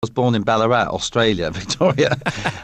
was born in Ballarat, Australia, Victoria,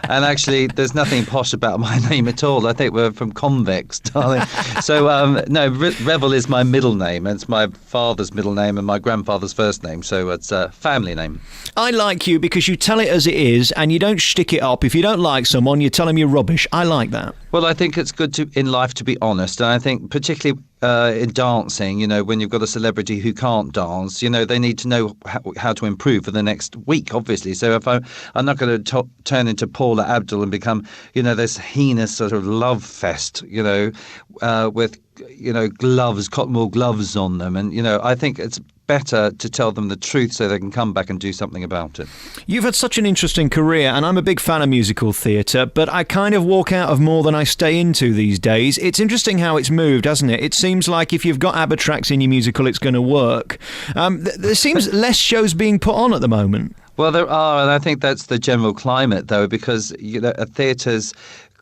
and actually there's nothing posh about my name at all. I think we're from convicts, darling. So no, Revell is my middle name. It's my father's middle name and my grandfather's first name, so it's a family name. I like you because you tell it as it is and you don't shtick it up. If you don't like someone, you tell them you're rubbish. I like that. Well, I think it's good in life to be honest, and I think particularly in dancing, when you've got a celebrity who can't dance, they need to know how to improve for the next week, obviously. So if I'm not going to turn into Paula Abdul and become, this heinous sort of love fest, with, gloves, cotton wool gloves on them. And, I think it's better to tell them the truth so they can come back and do something about it. You've had such an interesting career, and I'm a big fan of musical theatre, but I kind of walk out of more than I stay into these days. It's interesting how it's moved, hasn't it? It seems like if you've got ABBA tracks in your musical, it's going to work. There seems less shows being put on at the moment. Well, there are, and I think that's the general climate, though, because a theatre's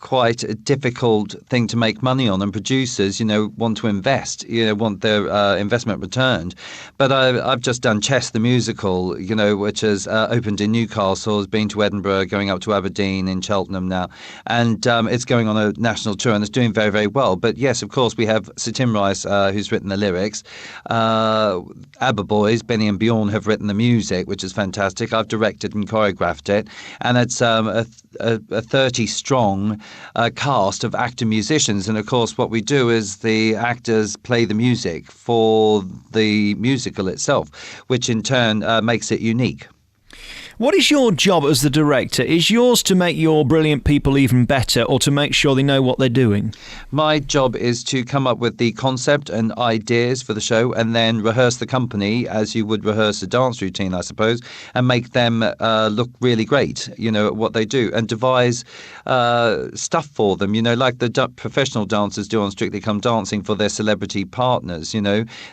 quite a difficult thing to make money on, and producers, want to invest, want their investment returned. But I've just done Chess the Musical, which has opened in Newcastle, has been to Edinburgh, going up to Aberdeen, in Cheltenham now, and it's going on a national tour and it's doing very, very well. But yes, of course, we have Sir Tim Rice, who's written the lyrics. ABBA boys, Benny and Bjorn, have written the music, which is fantastic. I've directed and choreographed it, and it's a 30-strong cast of actor musicians. And of course what we do is the actors play the music for the musical itself, which in turn makes it unique. What is your job as the director? Is yours to make your brilliant people even better, or to make sure they know what they're doing? My job is to come up with the concept and ideas for the show, and then rehearse the company as you would rehearse a dance routine, I suppose, and make them look really great, at what they do, and devise stuff for them, like the professional dancers do on Strictly Come Dancing for their celebrity partners.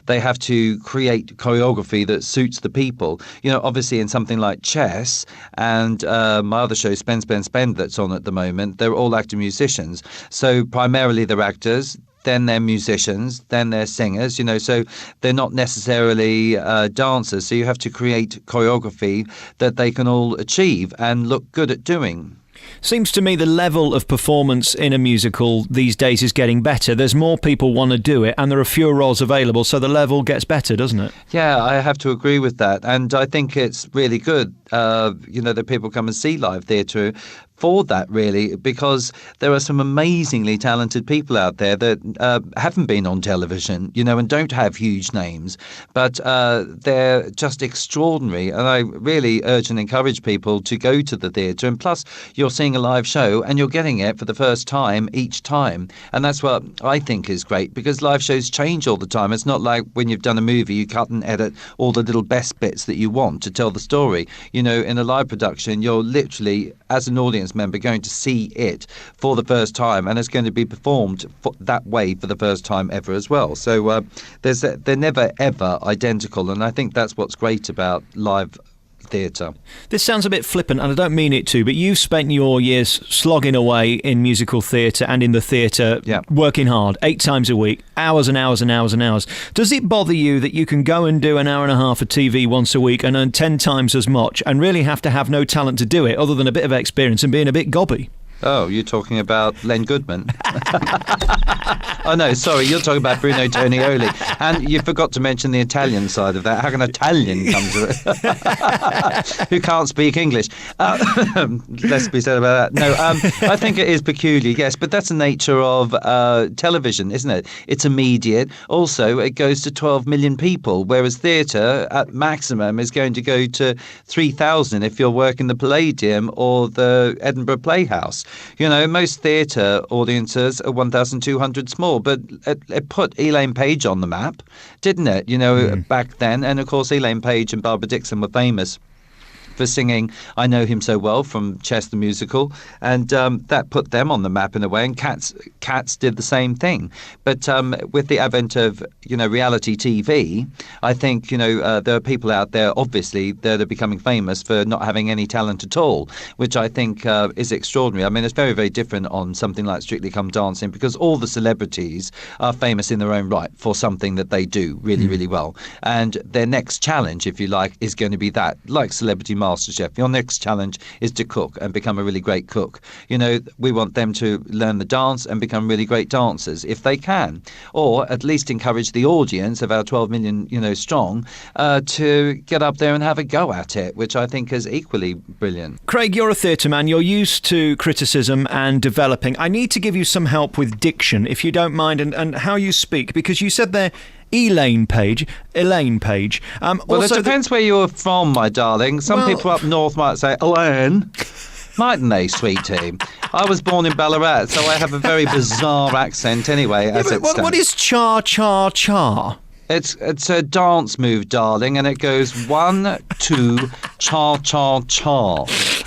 They have to create choreography that suits the people. Obviously in something like Chess, and my other show, Spend, Spend, Spend, that's on at the moment, they're all actor musicians. So primarily they're actors, then they're musicians, then they're singers, so they're not necessarily dancers. So you have to create choreography that they can all achieve and look good at doing. Seems to me the level of performance in a musical these days is getting better. There's more people want to do it, and there are fewer roles available, so the level gets better, doesn't it? Yeah, I have to agree with that. And I think it's really good, that people come and see live theatre for that, really, because there are some amazingly talented people out there that haven't been on television, and don't have huge names, but they're just extraordinary. And I really urge and encourage people to go to the theatre. And plus, you're seeing a live show and you're getting it for the first time each time. And that's what I think is great, because live shows change all the time. It's not like when you've done a movie, you cut and edit all the little best bits that you want to tell the story. In a live production, you're literally, as an audience member, going to see it for the first time, and it's going to be performed that way for the first time ever as well. So they're never ever identical, and I think that's what's great about live theatre. This sounds a bit flippant, and I don't mean it to, but you've spent your years slogging away in musical theatre and in the theatre, working hard, 8 times a week, hours and hours and hours and hours. Does it bother you that you can go and do an hour and a half of TV once a week and earn 10 times as much, and really have to have no talent to do it other than a bit of experience and being a bit gobby? Oh, you're talking about Len Goodman. Oh, no, sorry, you're talking about Bruno Tonioli. And you forgot to mention the Italian side of that. How can an Italian come to it? Who can't speak English? Less be said about that. No, I think it is peculiar, yes, but that's the nature of television, isn't it? It's immediate. Also, it goes to 12 million people, whereas theatre, at maximum, is going to go to 3,000 if you're working the Palladium or the Edinburgh Playhouse. Most theatre audiences are 1,200 small, but it put Elaine Page on the map, didn't it? Back then. And of course, Elaine Page and Barbara Dixon were famous for singing I Know Him So Well from Chess the Musical, and that put them on the map in a way, and Cats did the same thing. But with the advent of reality TV, I think there are people out there obviously that are becoming famous for not having any talent at all, which I think is extraordinary. I mean, it's very, very different on something like Strictly Come Dancing, because all the celebrities are famous in their own right for something that they do really, really well, and their next challenge, if you like, is going to be that, like Celebrity MasterChef. Your next challenge is to cook and become a really great cook. We want them to learn the dance and become really great dancers if they can, or at least encourage the audience of our 12 million, strong, to get up there and have a go at it, which I think is equally brilliant. Craig, you're a theatre man. You're used to criticism and developing. I need to give you some help with diction, if you don't mind, and how you speak, because you said there Elaine Page. Well, it depends where you're from, my darling. Some people up north might say Elaine. Mightn't they, sweetie? I was born in Ballarat, so I have a very bizarre accent anyway. What is cha-cha-cha? It's a dance move, darling, and it goes 1, 2, cha-cha-cha.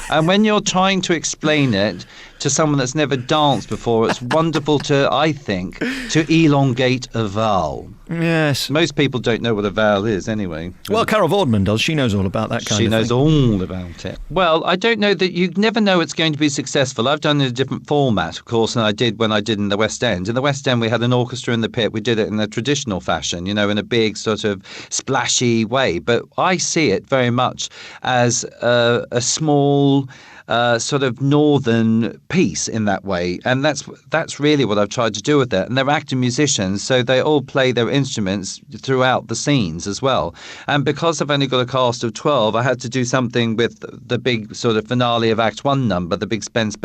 And when you're trying to explain it to someone that's never danced before, it's wonderful I think, to elongate a vowel. Yes. Most people don't know what a vowel is anyway. Well, Carol Vorderman does. She knows all about that kind of thing. She knows all about it. Well, I don't know that you never know it's going to be successful. I've done it in a different format, of course, than I did when I did in the West End. In the West End, we had an orchestra in the pit. We did it in a traditional fashion, in a big sort of splashy way. But I see it very much as a small sort of northern piece in that way, and that's really what I've tried to do with it. And they're acting musicians, so they all play their instruments throughout the scenes as well. And because I've only got a cast of 12, I had to do something with the big sort of finale of Act 1 number, the big spend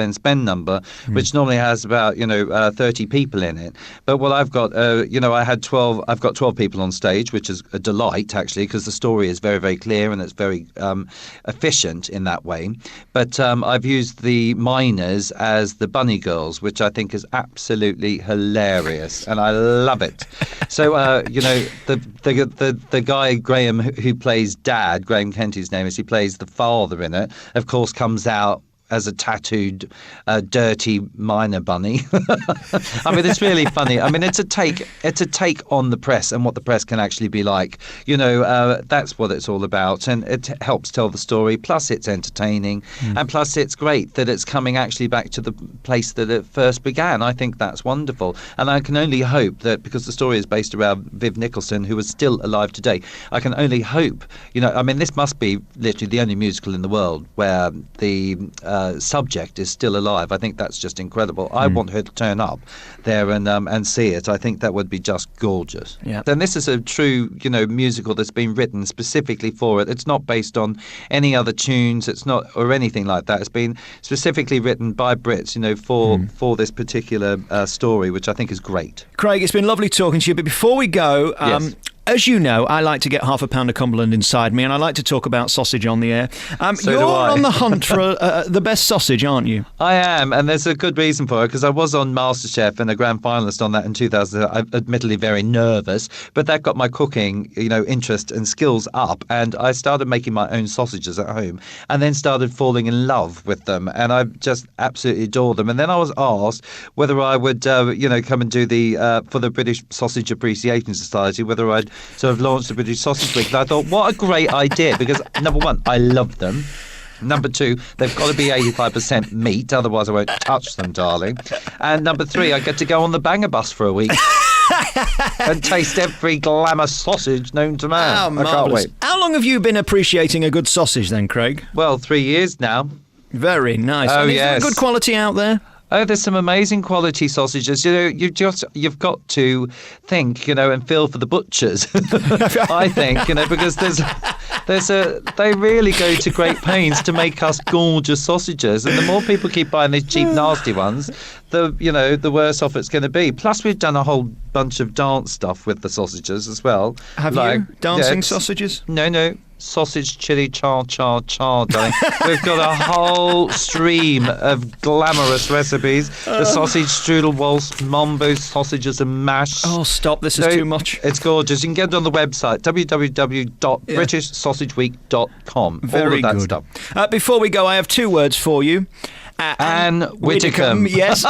number, which normally has about 30 people in it. But what I've got, I've got 12 people on stage, which is a delight actually, because the story is very, very clear and it's very efficient in that way. But I've used the miners as the bunny girls, which I think is absolutely hilarious, and I love it. So, the guy Graham who plays Dad, Graham Kenty's name is, he plays the father in it, of course, comes out as a tattooed, dirty miner bunny. I mean, it's really funny. I mean, it's a take on the press and what the press can actually be like. That's what it's all about, and it helps tell the story. Plus, it's entertaining, and plus, it's great that it's coming actually back to the place that it first began. I think that's wonderful, and I can only hope that, because the story is based around Viv Nicholson, who is still alive today, I can only hope. I mean, this must be literally the only musical in the world where the subject is still alive. I think that's just incredible. I want her to turn up there and see it. I think that would be just gorgeous. Yeah. And this is a true, musical that's been written specifically for it. It's not based on any other tunes. It's not, or anything like that. It's been specifically written by Brits, for this particular story, which I think is great. Craig, it's been lovely talking to you. But before we go, yes. As you know, I like to get half a pound of Cumberland inside me, and I like to talk about sausage on the air. So you're do I. on the hunt for the best sausage, aren't you? I am, and there's a good reason for it, because I was on MasterChef and a grand finalist on that in 2000. I'm admittedly very nervous, but that got my cooking, interest and skills up, and I started making my own sausages at home, and then started falling in love with them, and I just absolutely adore them. And then I was asked whether I would, come and do the for the British Sausage Appreciation Society, whether I'd sort of launched the British Sausage Week. And I thought, what a great idea, because number one, I love them. Number two, they've got to be 85% meat, otherwise I won't touch them, darling. And number three, I get to go on the banger bus for a week and taste every glamour sausage known to man. Oh, I can't wait. How long have you been appreciating a good sausage then, Craig? Well, 3 years now. Very nice. Oh, and is yes. there good quality out there? Oh, there's some amazing quality sausages. You've got to think, and feel for the butchers. I think, because they really go to great pains to make us gorgeous sausages. And the more people keep buying these cheap, nasty ones, the worse off it's going to be. Plus, we've done a whole bunch of dance stuff with the sausages as well. Have you? Dancing sausages? No. Sausage chili cha cha cha, darling. We've got a whole stream of glamorous recipes. The sausage strudel waltz, mambo sausages and mash. Oh, stop. This is too much. It's gorgeous. You can get it on the website, www.britishsausageweek.com. Very all of that good. stuff. Before we go, I have two words for you. Anne Whitcomb. Yes.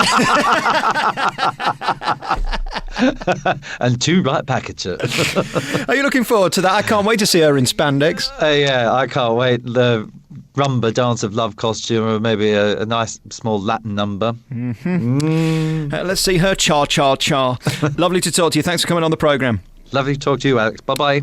And two right back at you. Are you looking forward to that? I can't wait to see her in spandex. Yeah, I can't wait. The rumba dance of love costume, or maybe a nice small Latin number. Let's see her cha-cha-cha. Lovely to talk to you. Thanks for coming on the programme. Lovely to talk to you, Alex. Bye-bye.